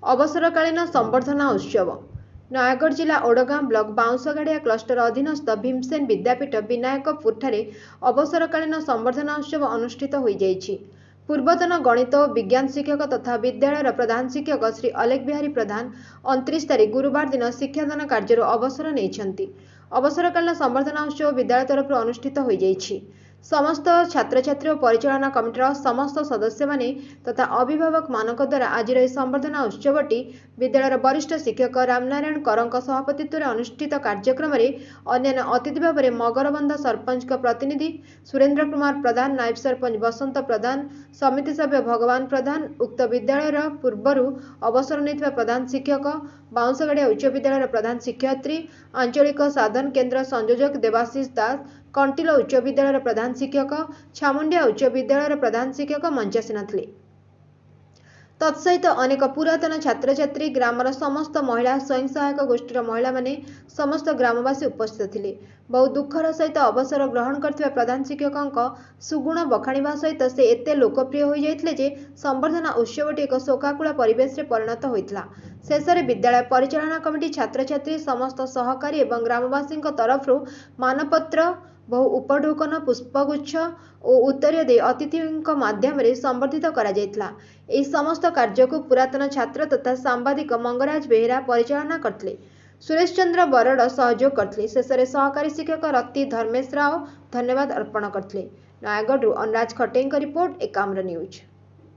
अवसरकालीन संबर्धना उत्सव नयागढ़ जिला ओडगां block बाउंसगाड़िया cluster अधीनस्थ भीमसेन विद्यापीठ विनायकपुर ठारे अवसरकालीन संबर्धना उत्सव अनुष्ठित हो जाइछि। पूर्वतन गणित और विज्ञान शिक्षक तथा विद्यालय प्रधान शिक्षक श्री अलेख बिहारी प्रधान 29 तारीख गुरुवार दिन शिक्षादान कार्य अवसर नहीं। अवसरकालीन संबर्धना उत्सव विद्यालय तरफ अनुष्ठित हो जाइछि। समस्त छात्र छात्री और परिचालना कमिटर समस्त सदस्य माने तथा अभिभावक मानक द्वारा आज संबर्धना उत्सवटी विद्यालय वरिष्ठ शिक्षक रामनारायण करंक सभापतित्व अनुष्ठित कार्यक्रम अन्य अतिथि भाव में मगरबंध सरपंच प्रतिनिधि सुरेन्द्र कुमार प्रधान, नायब सरपंच बसंत प्रधान, समिति सभ्य भगवान प्रधान, उक्त विद्यालय पूर्वर अवसर नहीं प्रधान शिक्षक, बाउंसगाड़िया उच्च विद्यालय प्रधान शिक्षयित्री, आंचलिक साधन केन्द्र संयोजक देवाशीष दास, कंटिलो उच्च विद्यालय प्रधान शिक्षक, छामुंडिया उच्च विद्यालय प्रधान शिक्षक मंचासीन थे। तत्सहित अनेक पुरातन छात्र छात्री ग्रामर समस्त महिला स्वयं सहायक गोष्ठीर महिला माने समस्त ग्रामवासी उपस्थित थे। बहु दुखर सहित अवसर ग्रहण करथिबा प्रधान शिक्षक सुगुण बखाणिबा सहित से एते लोकप्रिय हो जाइथिले जे संबर्धना उत्सवटी एक शोकाकुल परिवेश रे परिणत होइतला। शेषरे विद्यालय परिचालना कमिटी छात्र छात्री समस्त सहकारी एवं ग्रामवासी तरफ मानपत्र बहु उपढोकन पुष्पगुच्छ और उत्तरीय दे अतिथि माध्यम संबर्धित करा जायतला। एही समस्त कार्य को पुरातन छात्र तथा सांबादिक मंगराज बेहेरा परिचालना करथिले। सुरेश चंद्र बरड़ सहयोग करथिले। शेषरे सहकारी शिक्षक रत्ती धर्मेश राव धन्यवाद अर्पण करथिले। नयागढ़ अनुराज खटेंग रिपोर्ट एकाम्र न्यूज।